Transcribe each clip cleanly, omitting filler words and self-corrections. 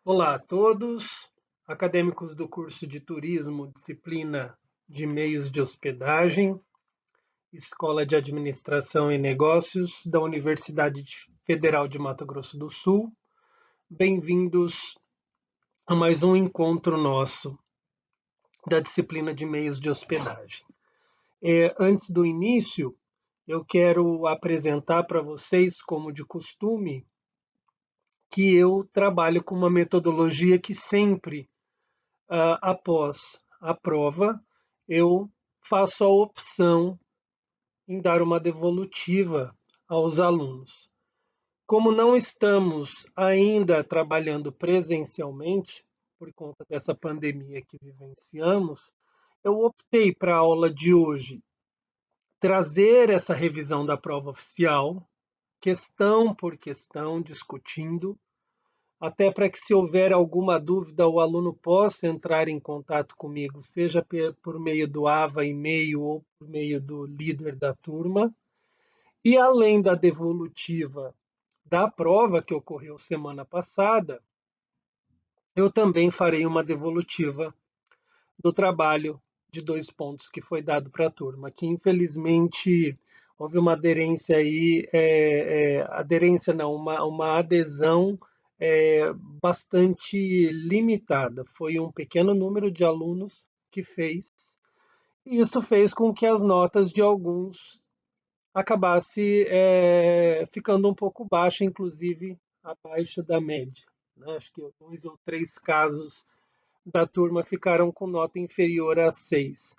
Olá a todos, acadêmicos do curso de Turismo, disciplina de Meios de Hospedagem, Escola de Administração e Negócios da Universidade Federal de Mato Grosso do Sul. Bem-vindos a mais um encontro nosso da disciplina de Meios de Hospedagem. Antes do início, eu quero apresentar para vocês, como de costume, que eu trabalho com uma metodologia que sempre após a prova, eu faço a opção em dar uma devolutiva aos alunos. Como não estamos ainda trabalhando presencialmente, por conta dessa pandemia que vivenciamos, eu optei para a aula de hoje trazer essa revisão da prova oficial, questão por questão, discutindo, até para que, se houver alguma dúvida, o aluno possa entrar em contato comigo, seja por meio do AVA e-mail ou por meio do líder da turma. E além da devolutiva da prova que ocorreu semana passada, eu também farei uma devolutiva do trabalho de 2 pontos que foi dado para a turma, que infelizmente houve uma aderência aí, aderência não, uma adesão bastante limitada. Foi um pequeno número de alunos que fez, e isso fez com que as notas de alguns acabasse ficando um pouco baixa, inclusive abaixo da média, né? Acho que 2 ou 3 casos da turma ficaram com nota inferior a 6.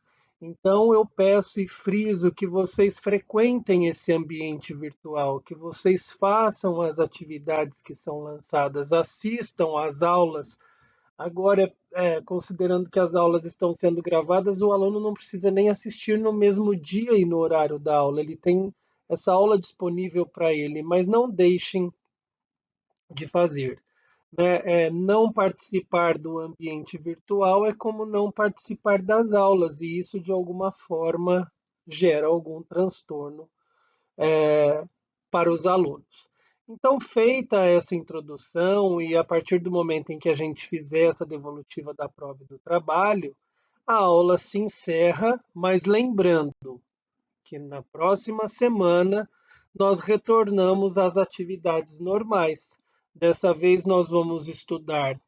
Então, eu peço e friso que vocês frequentem esse ambiente virtual, que vocês façam as atividades que são lançadas, assistam às aulas. Agora, considerando que as aulas estão sendo gravadas, o aluno não precisa nem assistir no mesmo dia e no horário da aula, ele tem essa aula disponível para ele, mas não deixem de fazer, né? Não participar do ambiente virtual é como não participar das aulas, e isso de alguma forma gera algum transtorno para os alunos. Então, feita essa introdução, e a partir do momento em que a gente fizer essa devolutiva da prova e do trabalho, a aula se encerra, mas lembrando que na próxima semana nós retornamos às atividades normais. Dessa vez nós vamos estudar,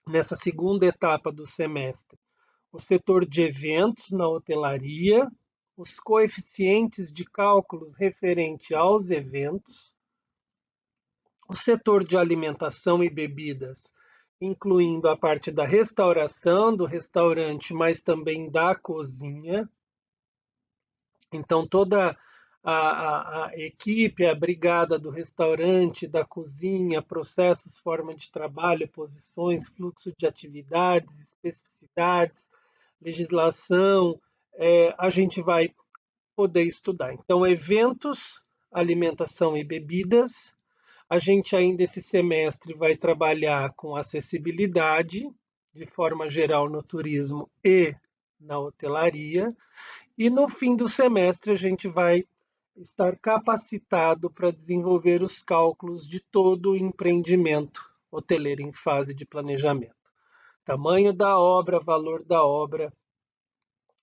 nessa segunda etapa do semestre, o setor de eventos na hotelaria, os coeficientes de cálculos referente aos eventos, o setor de alimentação e bebidas, incluindo a parte da restauração, do restaurante, mas também da cozinha. Então, toda a equipe, a brigada do restaurante, da cozinha, processos, forma de trabalho, posições, fluxo de atividades, especificidades, legislação, a gente vai poder estudar. Então, eventos, alimentação e bebidas. A gente ainda esse semestre vai trabalhar com acessibilidade, de forma geral, no turismo e na hotelaria. E no fim do semestre a gente vai estar capacitado para desenvolver os cálculos de todo o empreendimento hoteleiro em fase de planejamento. Tamanho da obra, valor da obra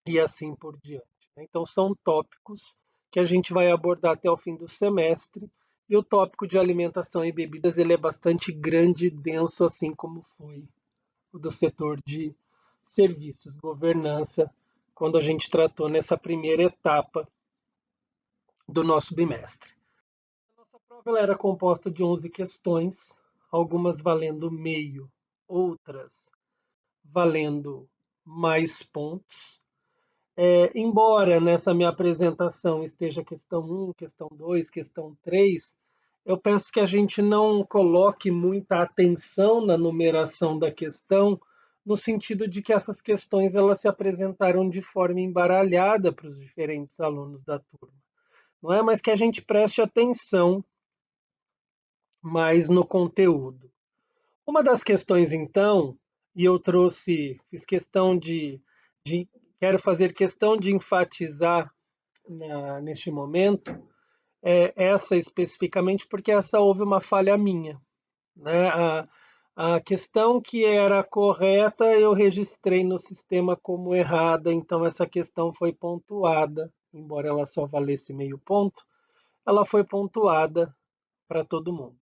e assim por diante. Então, são tópicos que a gente vai abordar até o fim do semestre. E o tópico de alimentação e bebidas ele é bastante grande e denso, assim como foi o do setor de serviços, governança, quando a gente tratou nessa primeira etapa do nosso bimestre. A nossa prova ela era composta de 11 questões, algumas valendo meio, outras valendo mais pontos. Embora nessa minha apresentação esteja questão 1, questão 2, questão 3, eu peço que a gente não coloque muita atenção na numeração da questão, no sentido de que essas questões elas se apresentaram de forma embaralhada para os diferentes alunos da turma. Não é? Mas que a gente preste atenção mais no conteúdo. Uma das questões, então, e eu fiz questão quero fazer questão de enfatizar neste momento, essa especificamente, porque essa houve uma falha minha, né? A questão que era correta eu registrei no sistema como errada, então essa questão foi pontuada, embora ela só valesse meio ponto, ela foi pontuada para todo mundo.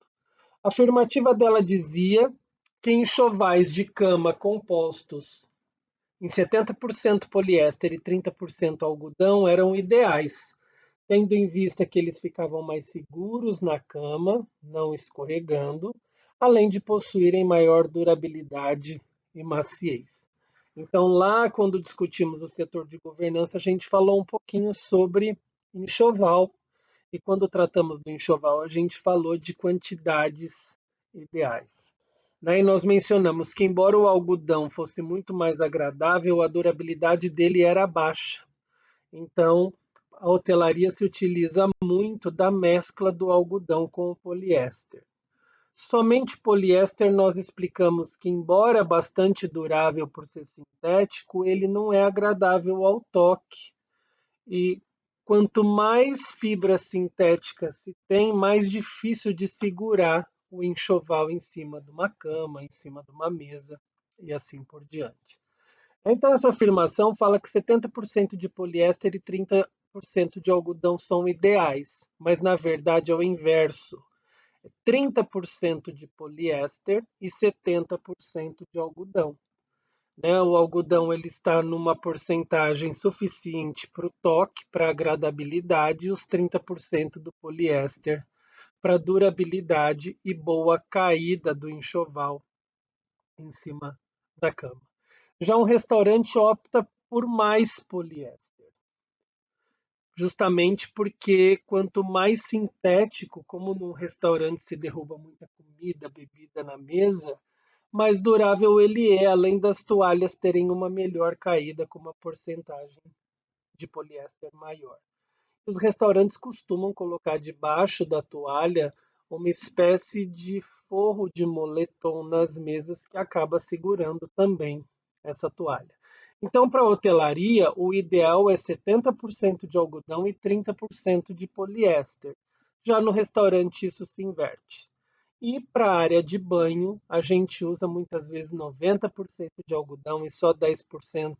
A afirmativa dela dizia que enxovais de cama compostos em 70% poliéster e 30% algodão eram ideais, tendo em vista que eles ficavam mais seguros na cama, não escorregando, além de possuírem maior durabilidade e maciez. Então, lá, quando discutimos o setor de governança, a gente falou um pouquinho sobre enxoval, e quando tratamos do enxoval, a gente falou de quantidades ideais. E nós mencionamos que, embora o algodão fosse muito mais agradável, a durabilidade dele era baixa. Então, a hotelaria se utiliza muito da mescla do algodão com o poliéster. Somente poliéster nós explicamos que, embora bastante durável por ser sintético, ele não é agradável ao toque. E quanto mais fibra sintética se tem, mais difícil de segurar o enxoval em cima de uma cama, em cima de uma mesa e assim por diante. Então, essa afirmação fala que 70% de poliéster e 30% de algodão são ideais, mas na verdade é o inverso. 30% de poliéster e 70% de algodão. O algodão ele está numa porcentagem suficiente para o toque, para a agradabilidade, e os 30% do poliéster para durabilidade e boa caída do enxoval em cima da cama. Já um restaurante opta por mais poliéster, justamente porque quanto mais sintético, como num restaurante se derruba muita comida, bebida na mesa, mais durável ele é, além das toalhas terem uma melhor caída com uma porcentagem de poliéster maior. Os restaurantes costumam colocar debaixo da toalha uma espécie de forro de moletom nas mesas que acaba segurando também essa toalha. Então, para a hotelaria, o ideal é 70% de algodão e 30% de poliéster. Já no restaurante, isso se inverte. E para a área de banho, a gente usa muitas vezes 90% de algodão e só 10%,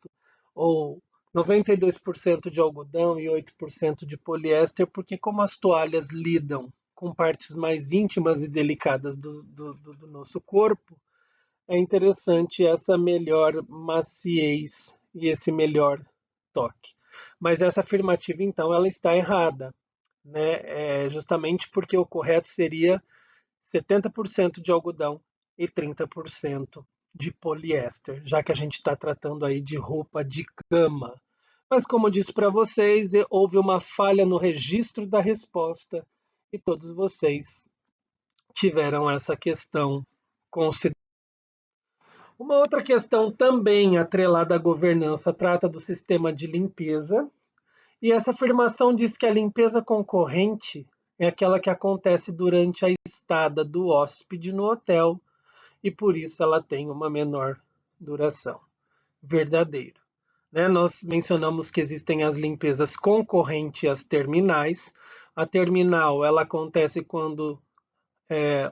ou 92% de algodão e 8% de poliéster, porque como as toalhas lidam com partes mais íntimas e delicadas do nosso corpo, é interessante essa melhor maciez e esse melhor toque. Mas essa afirmativa, então, ela está errada, né? Justamente porque o correto seria 70% de algodão e 30% de poliéster, já que a gente está tratando aí de roupa de cama. Mas como eu disse para vocês, houve uma falha no registro da resposta e todos vocês tiveram essa questão considerada. Uma outra questão também atrelada à governança trata do sistema de limpeza, e essa afirmação diz que a limpeza concorrente é aquela que acontece durante a estada do hóspede no hotel e por isso ela tem uma menor duração. Verdadeiro. Nós mencionamos que existem as limpezas concorrentes às terminais. A terminal ela acontece quando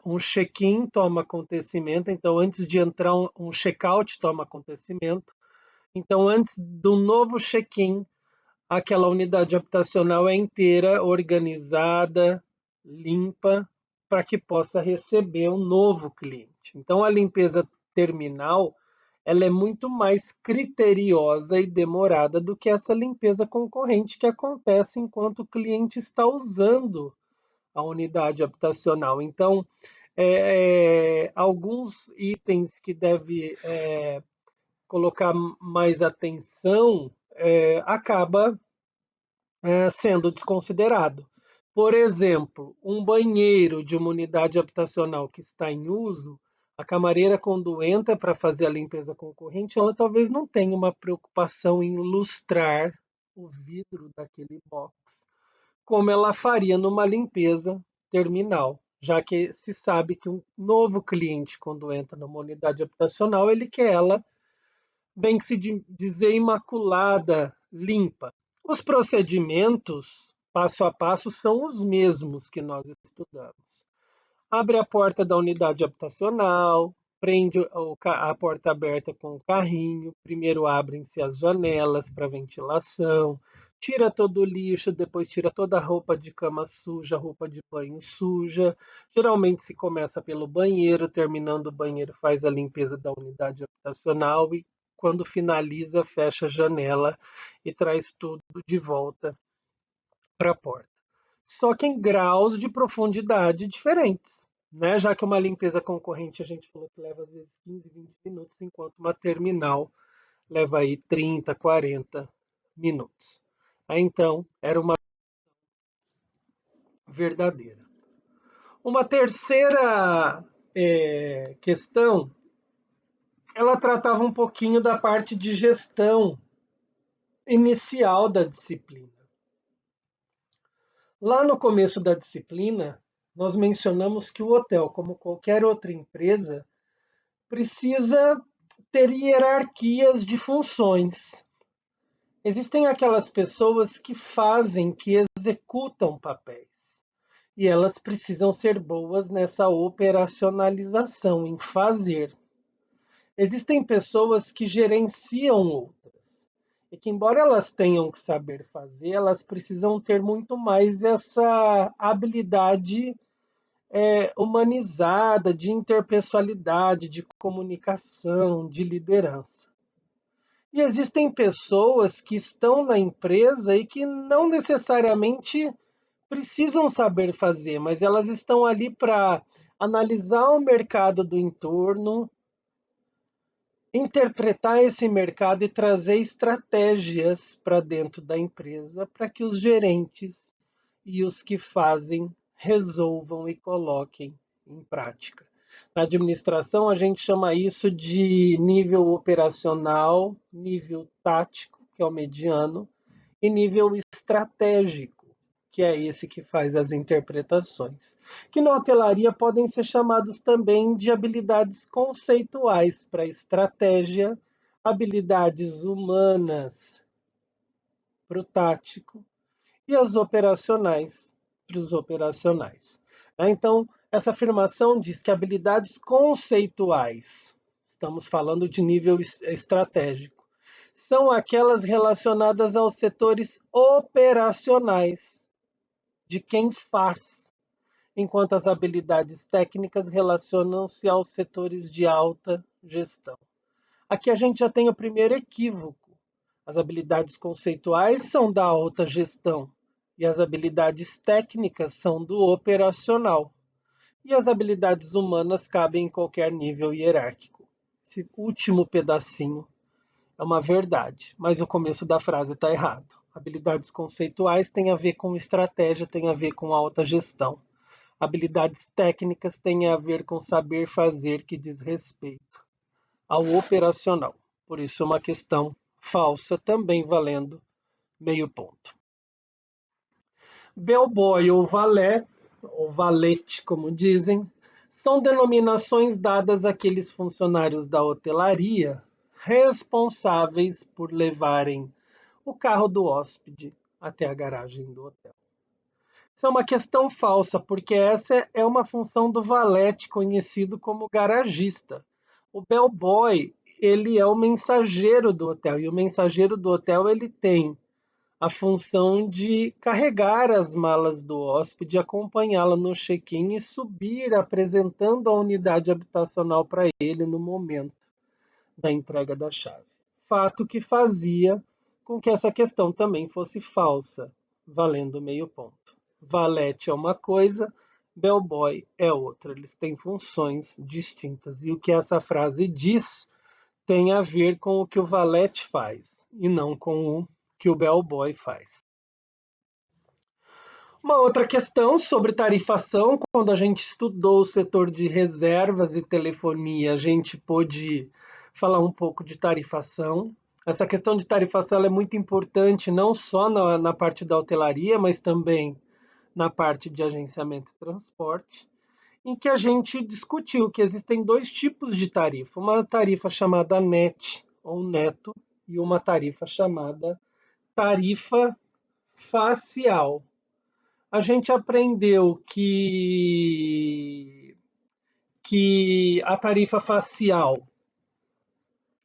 um check-in toma acontecimento, então antes de entrar um check-out toma acontecimento. Então antes do novo check-in, aquela unidade habitacional é inteira, organizada, limpa, para que possa receber um novo cliente. Então, a limpeza terminal ela é muito mais criteriosa e demorada do que essa limpeza concorrente que acontece enquanto o cliente está usando a unidade habitacional. Então, alguns itens que deve colocar mais atenção acaba sendo desconsiderado. Por exemplo, um banheiro de uma unidade habitacional que está em uso, a camareira, quando entra para fazer a limpeza concorrente, ela talvez não tenha uma preocupação em lustrar o vidro daquele box, como ela faria numa limpeza terminal, já que se sabe que um novo cliente, quando entra numa unidade habitacional, ele quer ela, bem que se dizer, imaculada, limpa. Os procedimentos, passo a passo, são os mesmos que nós estudamos. Abre a porta da unidade habitacional, prende a porta aberta com o carrinho, primeiro abrem-se as janelas para ventilação, tira todo o lixo, depois tira toda a roupa de cama suja, roupa de banho suja. Geralmente se começa pelo banheiro, terminando o banheiro faz a limpeza da unidade habitacional e quando finaliza fecha a janela e traz tudo de volta para a porta. Só que em graus de profundidade diferentes. Né? Já que uma limpeza concorrente a gente falou que leva às vezes 15, 20 minutos, enquanto uma terminal leva aí 30, 40 minutos. Aí, então, era uma verdadeira. Uma terceira questão, ela tratava um pouquinho da parte de gestão inicial da disciplina. Lá no começo da disciplina, nós mencionamos que o hotel, como qualquer outra empresa, precisa ter hierarquias de funções. Existem aquelas pessoas que fazem, que executam papéis. E elas precisam ser boas nessa operacionalização, em fazer. Existem pessoas que gerenciam outras. E que, embora elas tenham que saber fazer, elas precisam ter muito mais essa habilidade humanizada, de interpessoalidade, de comunicação, de liderança. E existem pessoas que estão na empresa e que não necessariamente precisam saber fazer, mas elas estão ali para analisar o mercado do entorno, interpretar esse mercado e trazer estratégias para dentro da empresa para que os gerentes e os que fazem resolvam e coloquem em prática. Na administração, a gente chama isso de nível operacional, nível tático, que é o mediano, e nível estratégico, que é esse que faz as interpretações. Que na hotelaria podem ser chamados também de habilidades conceituais para estratégia, habilidades humanas para o tático e as operacionais para os operacionais. Então, essa afirmação diz que habilidades conceituais, estamos falando de nível estratégico, são aquelas relacionadas aos setores operacionais, de quem faz, enquanto as habilidades técnicas relacionam-se aos setores de alta gestão. Aqui a gente já tem o primeiro equívoco. As habilidades conceituais são da alta gestão e as habilidades técnicas são do operacional. E as habilidades humanas cabem em qualquer nível hierárquico. Esse último pedacinho é uma verdade, mas o começo da frase está errado. Habilidades conceituais têm a ver com estratégia, têm a ver com alta gestão. Habilidades técnicas têm a ver com saber fazer, que diz respeito ao operacional. Por isso, é uma questão falsa, também valendo meio ponto. Bellboy ou valé, ou valete, como dizem, são denominações dadas àqueles funcionários da hotelaria responsáveis por levarem o carro do hóspede até a garagem do hotel. Isso é uma questão falsa, porque essa é uma função do valete, conhecido como garagista. O bellboy, ele é o mensageiro do hotel, e o mensageiro do hotel ele tem a função de carregar as malas do hóspede, acompanhá-la no check-in e subir apresentando a unidade habitacional para ele no momento da entrega da chave. Fato que fazia com que essa questão também fosse falsa, valendo meio ponto. Valete é uma coisa, bellboy é outra. Eles têm funções distintas. E o que essa frase diz tem a ver com o que o valete faz e não com o que o bellboy faz. Uma outra questão sobre tarifação, quando a gente estudou o setor de reservas e telefonia, a gente pôde falar um pouco de tarifação. Essa questão de tarifação é muito importante, não só na parte da hotelaria, mas também na parte de agenciamento e transporte, em que a gente discutiu que existem dois tipos de tarifa. Uma tarifa chamada NET, ou neto, e uma tarifa chamada tarifa facial. A gente aprendeu que que a tarifa facial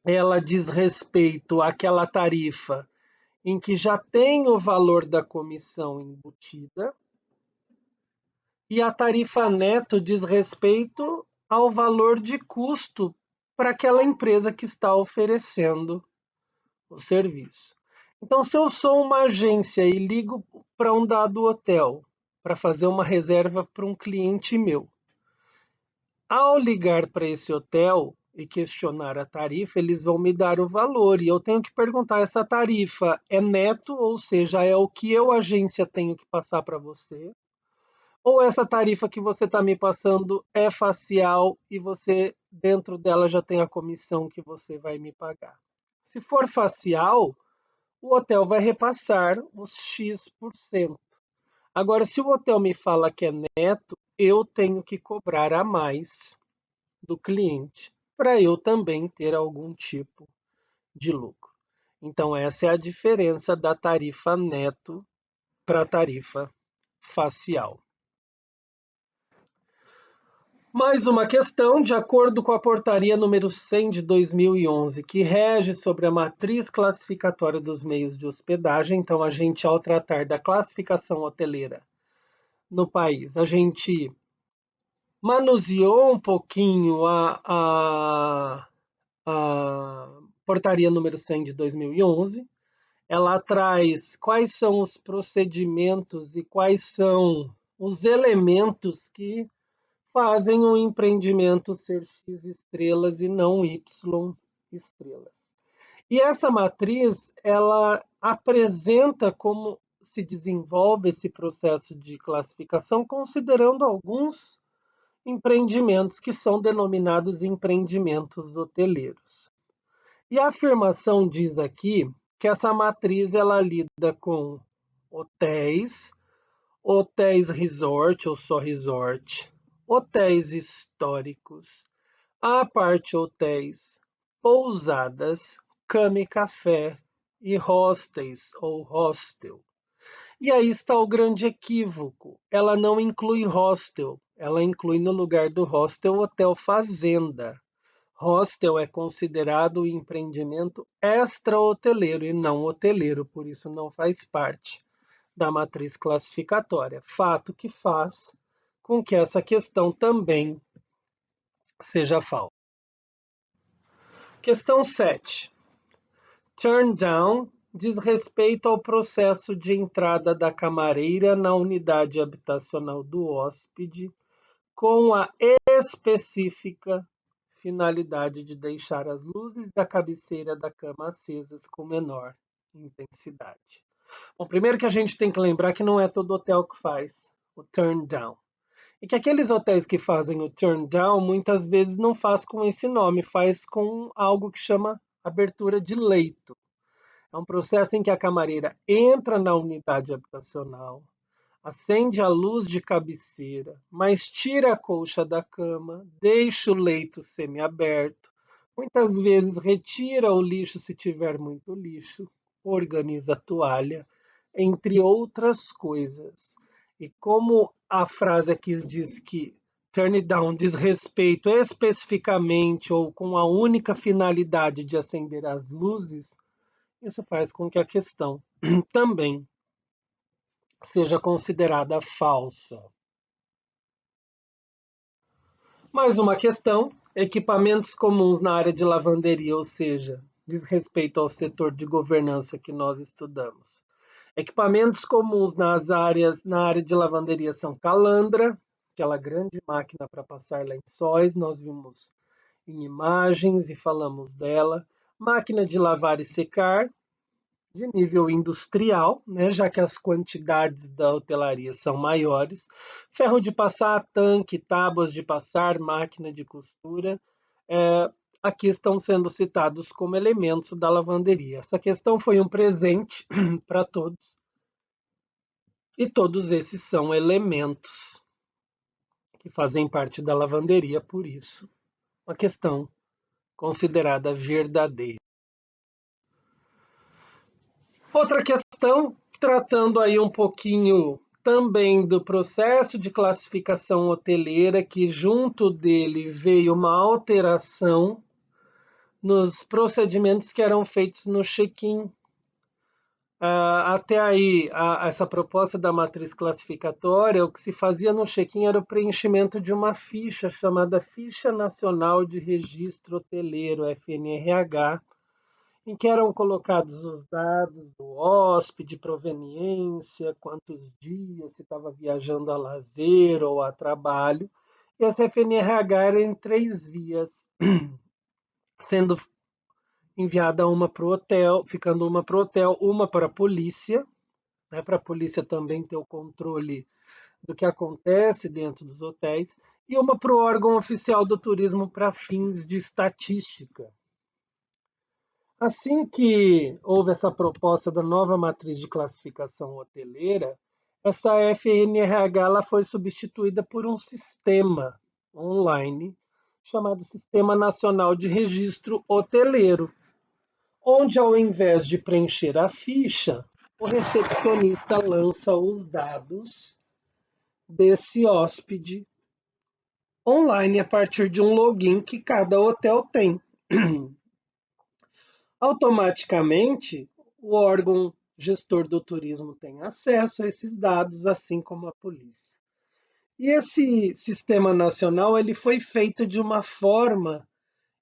ela diz respeito àquela tarifa em que já tem o valor da comissão embutida, e a tarifa neto diz respeito ao valor de custo para aquela empresa que está oferecendo o serviço. Então, se eu sou uma agência e ligo para um dado hotel para fazer uma reserva para um cliente meu, ao ligar para esse hotel e questionar a tarifa, eles vão me dar o valor e eu tenho que perguntar: essa tarifa é neto, ou seja, é o que eu, agência, tenho que passar para você? Ou essa tarifa que você está me passando é facial e você, dentro dela, já tem a comissão que você vai me pagar? Se for facial, o hotel vai repassar os X%. Agora, se o hotel me fala que é neto, eu tenho que cobrar a mais do cliente para eu também ter algum tipo de lucro. Então, essa é a diferença da tarifa neto para a tarifa facial. Mais uma questão: de acordo com a portaria número 100 de 2011, que rege sobre a matriz classificatória dos meios de hospedagem, então a gente, ao tratar da classificação hoteleira no país, a gente manuseou um pouquinho a portaria número 100 de 2011. Ela traz quais são os procedimentos e quais são os elementos que fazem um empreendimento ser X estrelas e não Y estrelas. E essa matriz, ela apresenta como se desenvolve esse processo de classificação, considerando alguns empreendimentos que são denominados empreendimentos hoteleiros. E a afirmação diz aqui que essa matriz ela lida com hotéis, hotéis resort ou só resort, hotéis históricos, à parte hotéis, pousadas, cama e café e hostels ou hostel. E aí está o grande equívoco: ela não inclui hostel, ela inclui no lugar do hostel hotel fazenda. Hostel é considerado um empreendimento extra-hoteleiro e não hoteleiro, por isso não faz parte da matriz classificatória. Fato que faz com que essa questão também seja falsa. Questão 7. Turn down diz respeito ao processo de entrada da camareira na unidade habitacional do hóspede, com a específica finalidade de deixar as luzes da cabeceira da cama acesas com menor intensidade. Bom, primeiro que a gente tem que lembrar que não é todo hotel que faz o turn down. E que aqueles hotéis que fazem o turn down, muitas vezes não faz com esse nome, faz com algo que chama abertura de leito. É um processo em que a camareira entra na unidade habitacional, acende a luz de cabeceira, mas tira a colcha da cama, deixa o leito semiaberto, muitas vezes retira o lixo se tiver muito lixo, organiza a toalha, entre outras coisas. E como a frase aqui diz que turn down diz respeito especificamente ou com a única finalidade de acender as luzes, isso faz com que a questão também seja considerada falsa. Mais uma questão: equipamentos comuns na área de lavanderia, ou seja, diz respeito ao setor de governança que nós estudamos. Equipamentos comuns na área de lavanderia são calandra, aquela grande máquina para passar lençóis, nós vimos em imagens e falamos dela. Máquina de lavar e secar, de nível industrial, né, já que as quantidades da hotelaria são maiores. Ferro de passar, tanque, tábuas de passar, máquina de costura. Aqui estão sendo citados como elementos da lavanderia. Essa questão foi um presente para todos. E todos esses são elementos que fazem parte da lavanderia, por isso, uma questão considerada verdadeira. Outra questão, tratando aí um pouquinho também do processo de classificação hoteleira, que junto dele veio uma alteração nos procedimentos que eram feitos no check-in. Até aí, essa proposta da matriz classificatória, o que se fazia no check-in era o preenchimento de uma ficha chamada Ficha Nacional de Registro Hoteleiro, FNRH, em que eram colocados os dados do hóspede, proveniência, quantos dias, se estava viajando a lazer ou a trabalho. E essa FNRH era em 3 vias, sendo enviada uma para o hotel, ficando uma para o hotel, uma para a polícia, né, para a polícia também ter o controle do que acontece dentro dos hotéis, e uma para o órgão oficial do turismo para fins de estatística. Assim que houve essa proposta da nova matriz de classificação hoteleira, essa FNRH ela foi substituída por um sistema online chamado Sistema Nacional de Registro Hoteleiro, onde, ao invés de preencher a ficha, o recepcionista lança os dados desse hóspede online a partir de um login que cada hotel tem. Automaticamente, o órgão gestor do turismo tem acesso a esses dados, assim como a polícia. E esse sistema nacional ele foi feito de uma forma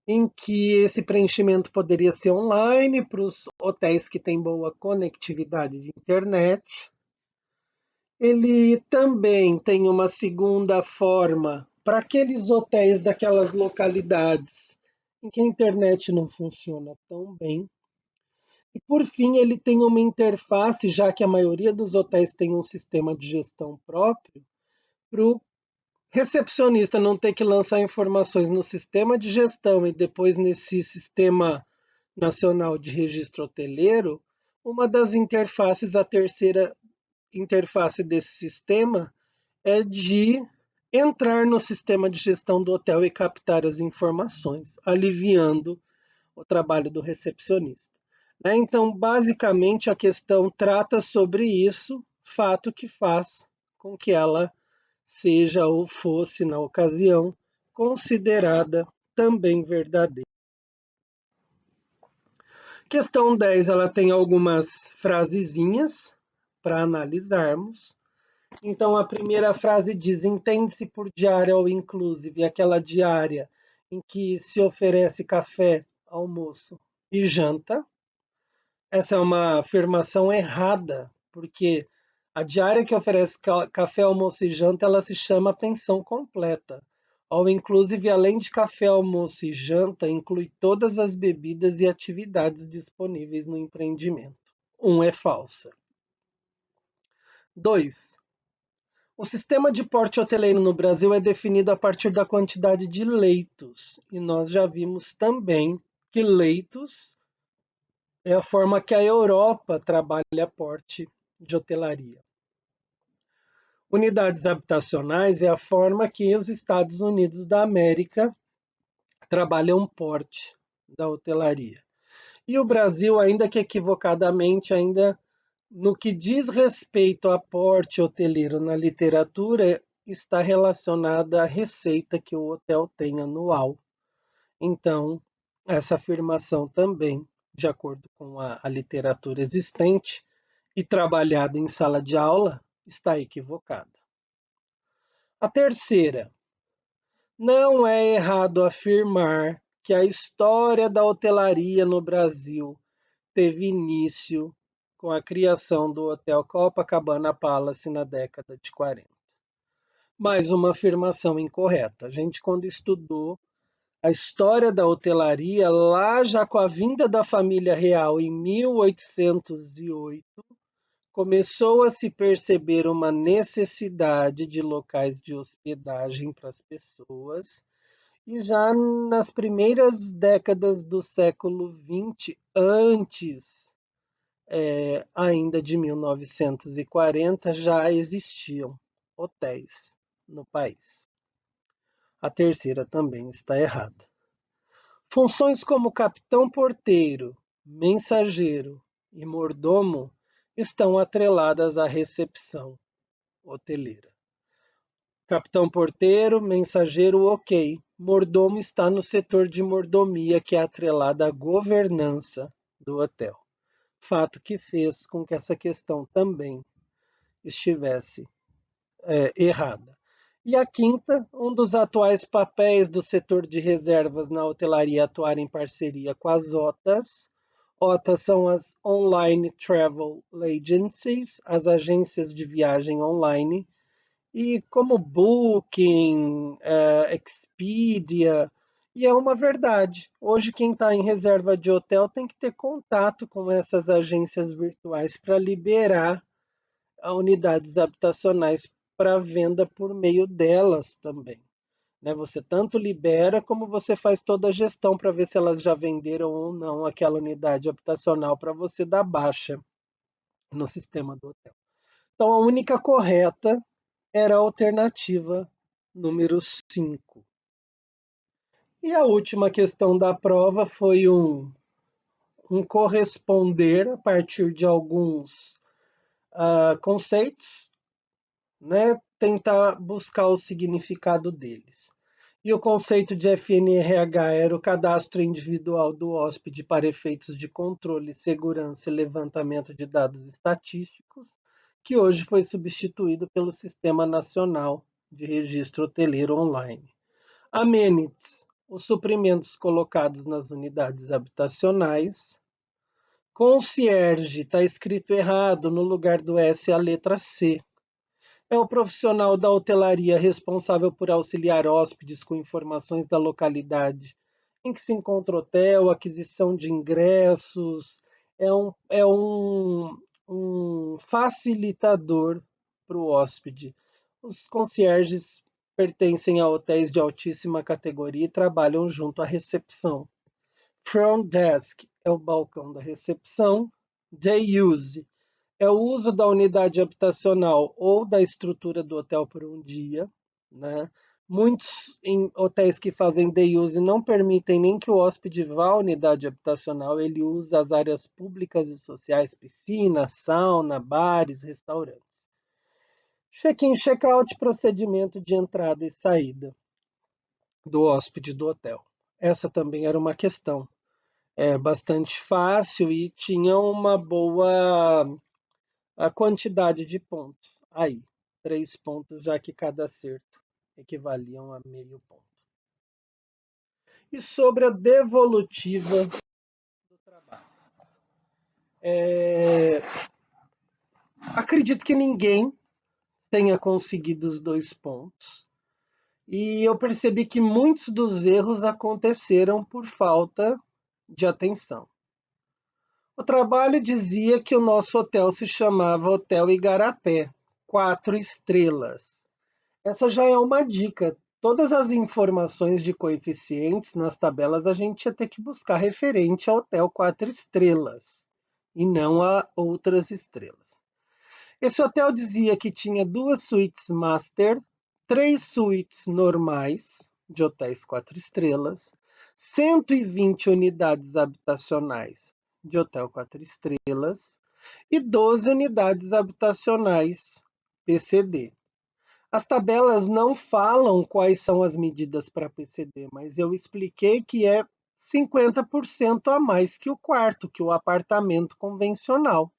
em que esse preenchimento poderia ser online para os hotéis que têm boa conectividade de internet. Ele também tem uma segunda forma para aqueles hotéis daquelas localidades em que a internet não funciona tão bem. E por fim, ele tem uma interface, já que a maioria dos hotéis tem um sistema de gestão próprio, para o recepcionista não ter que lançar informações no sistema de gestão e depois nesse sistema nacional de registro hoteleiro. Uma das interfaces, a terceira interface desse sistema, é de entrar no sistema de gestão do hotel e captar as informações, aliviando o trabalho do recepcionista. Então, basicamente, a questão trata sobre isso, fato que faz com que ela seja ou fosse, na ocasião, considerada também verdadeira. Questão 10, ela tem algumas frasezinhas para analisarmos. Então, a primeira frase diz: entende-se por diária ou inclusive aquela diária em que se oferece café, almoço e janta. Essa é uma afirmação errada, porque a diária que oferece café, almoço e janta, ela se chama pensão completa. All inclusive, além de café, almoço e janta, inclui todas as bebidas e atividades disponíveis no empreendimento. É falsa. 2. O sistema de porte hoteleiro no Brasil é definido a partir da quantidade de leitos. E nós já vimos também que leitos é a forma que a Europa trabalha porte de hotelaria. Unidades habitacionais é a forma que os Estados Unidos da América trabalham porte da hotelaria. E o Brasil, ainda que equivocadamente, ainda no que diz respeito a porte hoteleiro na literatura, está relacionada à receita que o hotel tem anual. Então, essa afirmação também, de acordo com a literatura existente e trabalhada em sala de aula, está equivocada. A terceira, não é errado afirmar que a história da hotelaria no Brasil teve início com a criação do Hotel Copacabana Palace na década de 40. Mais uma afirmação incorreta. A gente, quando estudou a história da hotelaria, lá já com a vinda da família real em 1808, começou a se perceber uma necessidade de locais de hospedagem para as pessoas, e já nas primeiras décadas do século XX, antes ainda de 1940, já existiam hotéis no país. A terceira também está errada. Funções como capitão porteiro, mensageiro e mordomo estão atreladas à recepção hoteleira. Capitão porteiro, mensageiro, ok. Mordomo está no setor de mordomia, que é atrelado à governança do hotel. Fato que fez com que essa questão também estivesse errada. E a quinta, um dos atuais papéis do setor de reservas na hotelaria atuar em parceria com as OTAs. OTAs são as Online Travel Agencies, as agências de viagem online, e como Booking, Expedia, e é uma verdade. Hoje, quem está em reserva de hotel tem que ter contato com essas agências virtuais para liberar a unidades habitacionais para venda por meio delas também. Né? Você tanto libera como você faz toda a gestão para ver se elas já venderam ou não aquela unidade habitacional para você dar baixa no sistema do hotel. Então, a única correta era a alternativa número 5. E a última questão da prova foi um corresponder a partir de alguns conceitos, né? Tentar buscar o significado deles. E o conceito de FNRH era o cadastro individual do hóspede para efeitos de controle, segurança e levantamento de dados estatísticos, que hoje foi substituído pelo Sistema Nacional de Registro Hoteleiro Online. Amenities, os suprimentos colocados nas unidades habitacionais. Concierge, está escrito errado, no lugar do S a letra C. É o profissional da hotelaria responsável por auxiliar hóspedes com informações da localidade em que se encontra o hotel, aquisição de ingressos, é um facilitador para o hóspede. Os concierges pertencem a hotéis de altíssima categoria e trabalham junto à recepção. Front desk é o balcão da recepção. Day use é o uso da unidade habitacional ou da estrutura do hotel por um dia, né? Muitos hotéis que fazem day use não permitem nem que o hóspede vá à unidade habitacional, ele usa as áreas públicas e sociais, piscina, sauna, bares, restaurantes. Check-in, check-out, procedimento de entrada e saída do hóspede do hotel. Essa também era uma questão bastante fácil e tinha uma boa a quantidade de pontos. Aí, 3 pontos, já que cada acerto equivaliam a meio ponto. E sobre a devolutiva do trabalho. Acredito que ninguém tenha conseguido os 2 pontos. E eu percebi que muitos dos erros aconteceram por falta de atenção. O trabalho dizia que o nosso hotel se chamava Hotel Igarapé, 4 estrelas. Essa já é uma dica. Todas as informações de coeficientes nas tabelas a gente ia ter que buscar referente ao hotel 4 estrelas e não a outras estrelas. Esse hotel dizia que tinha 2 suítes master, 3 suítes normais de hotéis 4 estrelas, 120 unidades habitacionais de hotel 4 estrelas e 12 unidades habitacionais PCD. As tabelas não falam quais são as medidas para PCD, mas eu expliquei que é 50% a mais que o quarto, que o apartamento convencional.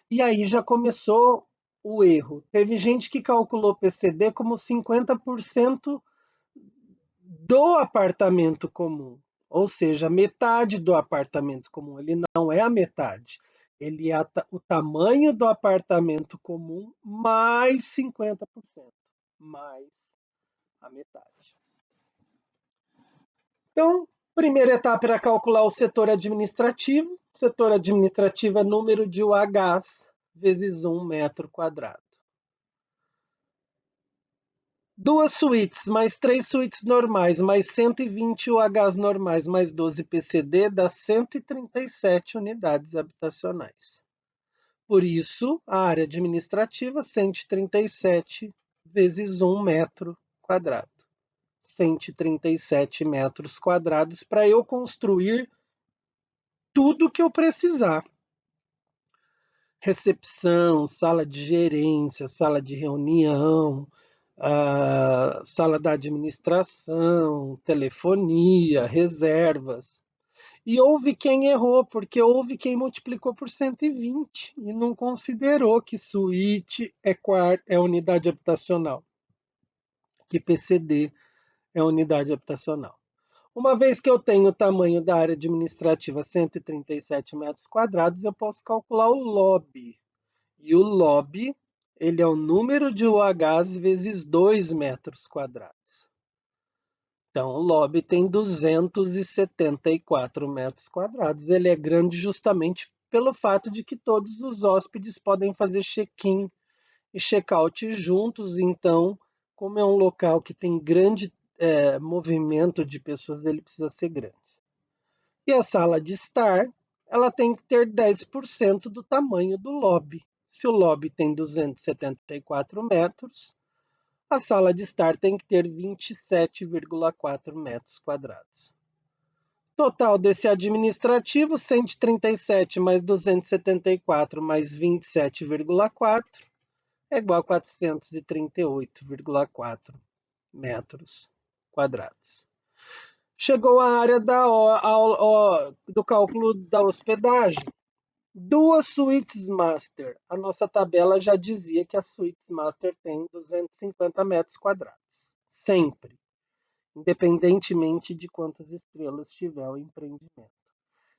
E aí já começou o erro. Teve gente que calculou PCD como 50% do apartamento comum, ou seja, metade do apartamento comum. Ele não é a metade. Ele é o tamanho do apartamento comum mais 50%, mais a metade. Então, primeira etapa era calcular o setor administrativo. O setor administrativo é número de UHs vezes 1 metro quadrado. 2 suítes, mais 3 suítes normais, mais 120 UHs normais, mais 12 PCD, dá 137 unidades habitacionais. Por isso, a área administrativa, 137 vezes 1 metro quadrado. 137 metros quadrados para eu construir tudo que eu precisar. recepção, sala de gerência, sala de reunião, sala da administração, telefonia, reservas. E houve quem errou, porque houve quem multiplicou por 120 e não considerou que suíte é unidade habitacional, que PCD é unidade habitacional. Uma vez que eu tenho o tamanho da área administrativa 137 metros quadrados, eu posso calcular o LOB. E o LOB, ele é o número de UHs vezes 2 metros quadrados. Então, o LOB tem 274 metros quadrados. Ele é grande justamente pelo fato de que todos os hóspedes podem fazer check-in e check-out juntos. Então, como é um local que tem grande movimento de pessoas, ele precisa ser grande. E a sala de estar, ela tem que ter 10% do tamanho do lobby. Se o lobby tem 274 metros, a sala de estar tem que ter 27,4 metros quadrados. Total desse administrativo, 137 mais 274 mais 27,4 é igual a 438,4 metros quadrados. Chegou a área do cálculo da hospedagem. Duas suítes master. A nossa tabela já dizia que a suítes master tem 250 metros quadrados. Sempre. Independentemente de quantas estrelas tiver o empreendimento.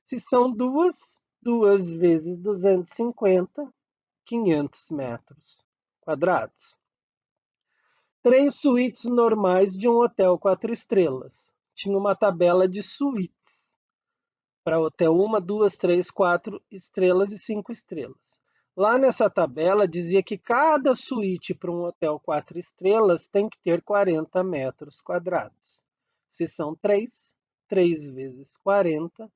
Se são duas vezes 250, 500 metros quadrados. 3 suítes normais de um hotel 4 estrelas. Tinha uma tabela de suítes para hotel 1, 2, 3, 4 estrelas e 5 estrelas. Lá nessa tabela dizia que cada suíte para um hotel 4 estrelas tem que ter 40 metros quadrados. Se são 3 vezes 40,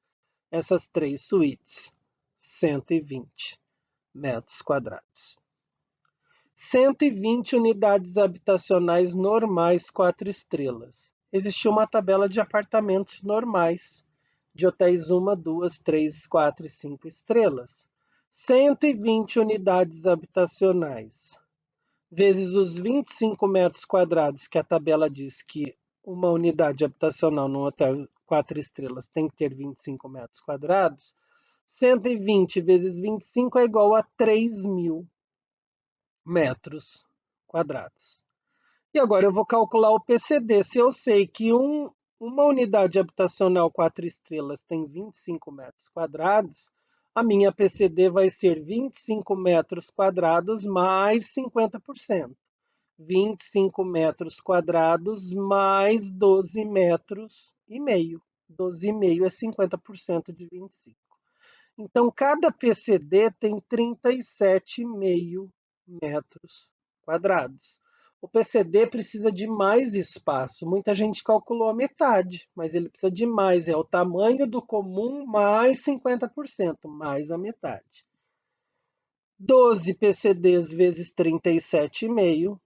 essas 3 suítes, 120 metros quadrados. 120 unidades habitacionais normais 4 estrelas. Existia uma tabela de apartamentos normais, de hotéis 1, 2, 3, 4 e 5 estrelas. 120 unidades habitacionais, vezes os 25 metros quadrados, que a tabela diz que uma unidade habitacional num hotel 4 estrelas tem que ter 25 metros quadrados, 120 vezes 25 é igual a 3.000 metros quadrados. E agora eu vou calcular o PCD. Se eu sei que uma unidade habitacional 4 estrelas tem 25 metros quadrados, a minha PCD vai ser 25 metros quadrados mais 50%. 25 metros quadrados mais 12 metros e meio. 12,5 é 50% de 25. Então, cada PCD tem 37,5 metros quadrados. O PCD precisa de mais espaço. Muita gente calculou a metade, mas ele precisa de mais. É o tamanho do comum mais 50%, mais a metade. 12 PCDs vezes 37,5,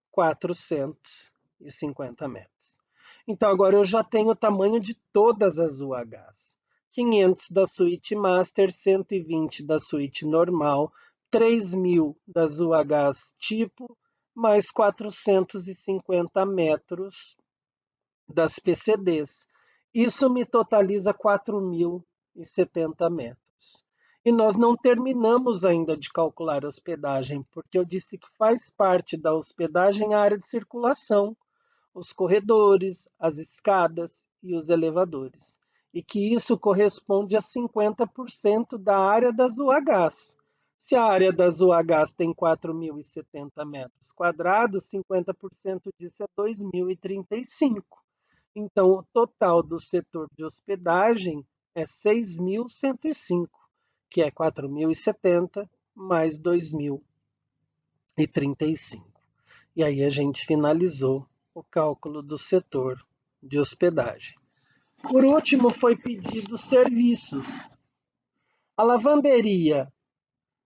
450 metros. Então, agora eu já tenho o tamanho de todas as UHs. 500 da suíte master, 120 da suíte normal, 3.000 das UHs tipo, mais 450 metros das PCDs. Isso me totaliza 4.070 metros. E nós não terminamos ainda de calcular a hospedagem, porque eu disse que faz parte da hospedagem a área de circulação, os corredores, as escadas e os elevadores. E que isso corresponde a 50% da área das UHs. Se a área das UHs tem 4.070 metros quadrados, 50% disso é 2.035. Então, o total do setor de hospedagem é 6.105, que é 4.070 mais 2.035. E aí a gente finalizou o cálculo do setor de hospedagem. Por último, foi pedido serviços. A lavanderia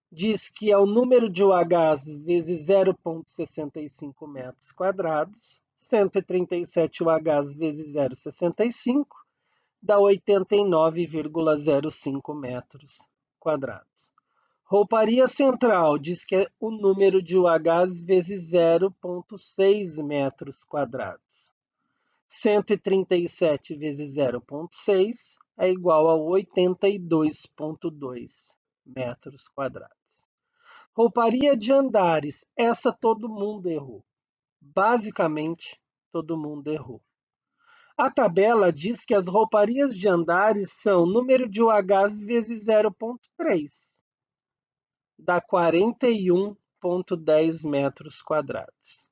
diz que é o número de UHs vezes 0,65 metros quadrados, 137 UHs vezes 0,65, dá 89,05 metros quadrados. Rouparia central diz que é o número de UHs vezes 0,6 metros quadrados. 137 vezes 0,6 é igual a 82,2 metros quadrados. Rouparia de andares, essa todo mundo errou. Basicamente, todo mundo errou. A tabela diz que as rouparias de andares são número de UHs vezes 0,3, dá 41,10 metros quadrados.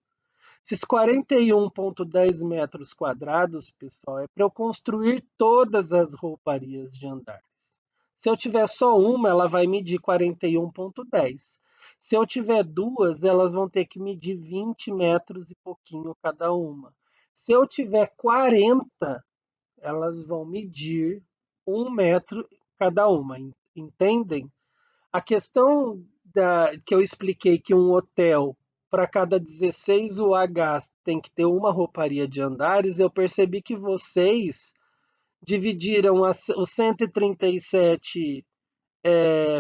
Esses 41,10 metros quadrados, pessoal, é para eu construir todas as rouparias de andares. Se eu tiver só uma, ela vai medir 41,10. Se eu tiver duas, elas vão ter que medir 20 metros e pouquinho cada uma. Se eu tiver 40, elas vão medir 1 metro cada uma, entendem? A questão que eu expliquei que um hotel, para cada 16 UHs, tem que ter uma rouparia de andares, eu percebi que vocês dividiram os 137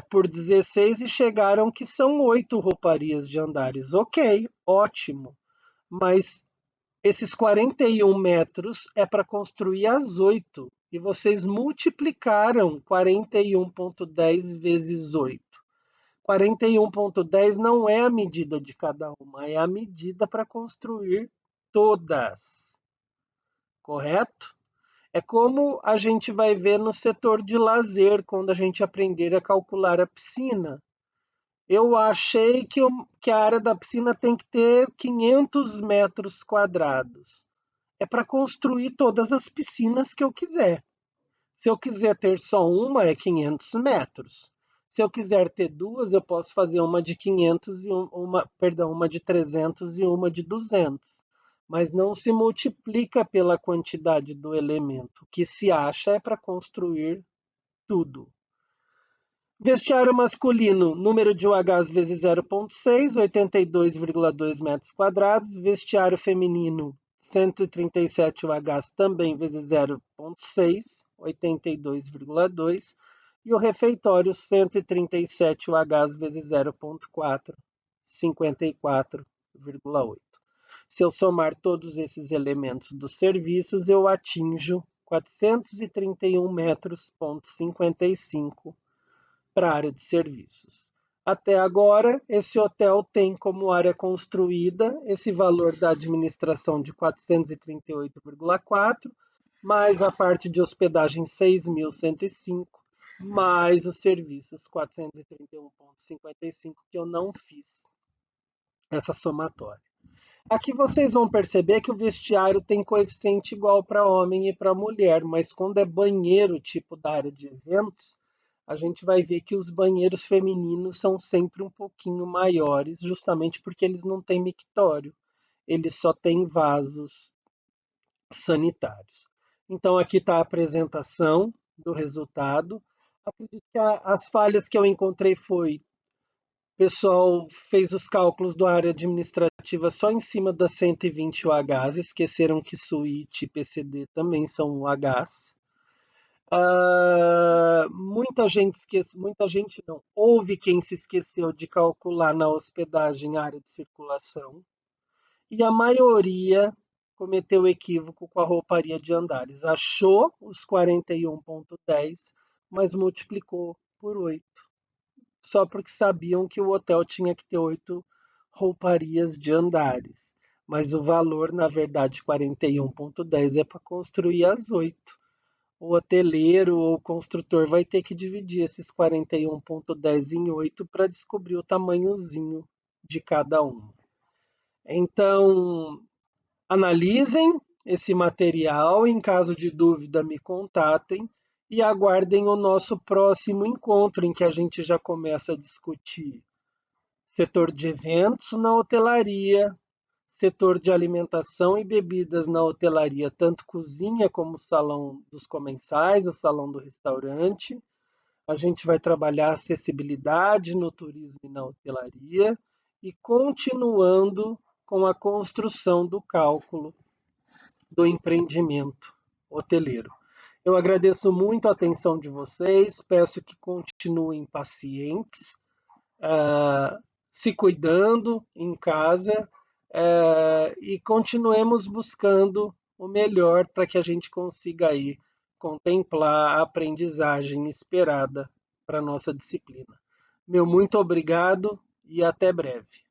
por 16 e chegaram que são 8 rouparias de andares. Ok, ótimo. Mas esses 41 metros é para construir as 8. E vocês multiplicaram 41,10 vezes 8. 41,10 não é a medida de cada uma, é a medida para construir todas, correto? É como a gente vai ver no setor de lazer, quando a gente aprender a calcular a piscina. Eu achei que a área da piscina tem que ter 500 metros quadrados. É para construir todas as piscinas que eu quiser. Se eu quiser ter só uma, é 500 metros. Se eu quiser ter duas, eu posso fazer uma de 500 e uma de 300 e uma de 200. Mas não se multiplica pela quantidade do elemento. O que se acha é para construir tudo. Vestiário masculino, número de UHs vezes 0,6, 82,2 metros quadrados. Vestiário feminino, 137 UHs também vezes 0,6, 82,2. E o refeitório, 137 UHs vezes 0,4, 54,8. Se eu somar todos esses elementos dos serviços, eu atinjo 431 metros, 55 para a área de serviços. Até agora, esse hotel tem como área construída esse valor da administração de 438,4, mais a parte de hospedagem 6.105, mais os serviços 431,55 que eu não fiz essa somatória. Aqui vocês vão perceber que o vestiário tem coeficiente igual para homem e para mulher, mas quando é banheiro, tipo da área de eventos, a gente vai ver que os banheiros femininos são sempre um pouquinho maiores, justamente porque eles não têm mictório, eles só têm vasos sanitários. Então aqui está a apresentação do resultado. Acredito que as falhas que eu encontrei foi o pessoal fez os cálculos da área administrativa só em cima das 120 UHs, esqueceram que suíte e PCD também são UHs. Muita gente muita gente não, houve quem se esqueceu de calcular na hospedagem a área de circulação, e a maioria cometeu equívoco com a rouparia de andares. Achou os 41,10, mas multiplicou por 8, só porque sabiam que o hotel tinha que ter 8 rouparias de andares. Mas o valor, na verdade, 41,10 é para construir as 8. O hoteleiro ou o construtor vai ter que dividir esses 41,10 em 8 para descobrir o tamanhozinho de cada um. Então, analisem esse material, em caso de dúvida, me contatem e aguardem o nosso próximo encontro, em que a gente já começa a discutir setor de eventos na hotelaria, setor de alimentação e bebidas na hotelaria, tanto cozinha como o salão dos comensais, o salão do restaurante. A gente vai trabalhar acessibilidade no turismo e na hotelaria e continuando com a construção do cálculo do empreendimento hoteleiro. Eu agradeço muito a atenção de vocês, peço que continuem pacientes se cuidando em casa, e continuemos buscando o melhor para que a gente consiga aí contemplar a aprendizagem esperada para a nossa disciplina. Meu muito obrigado e até breve.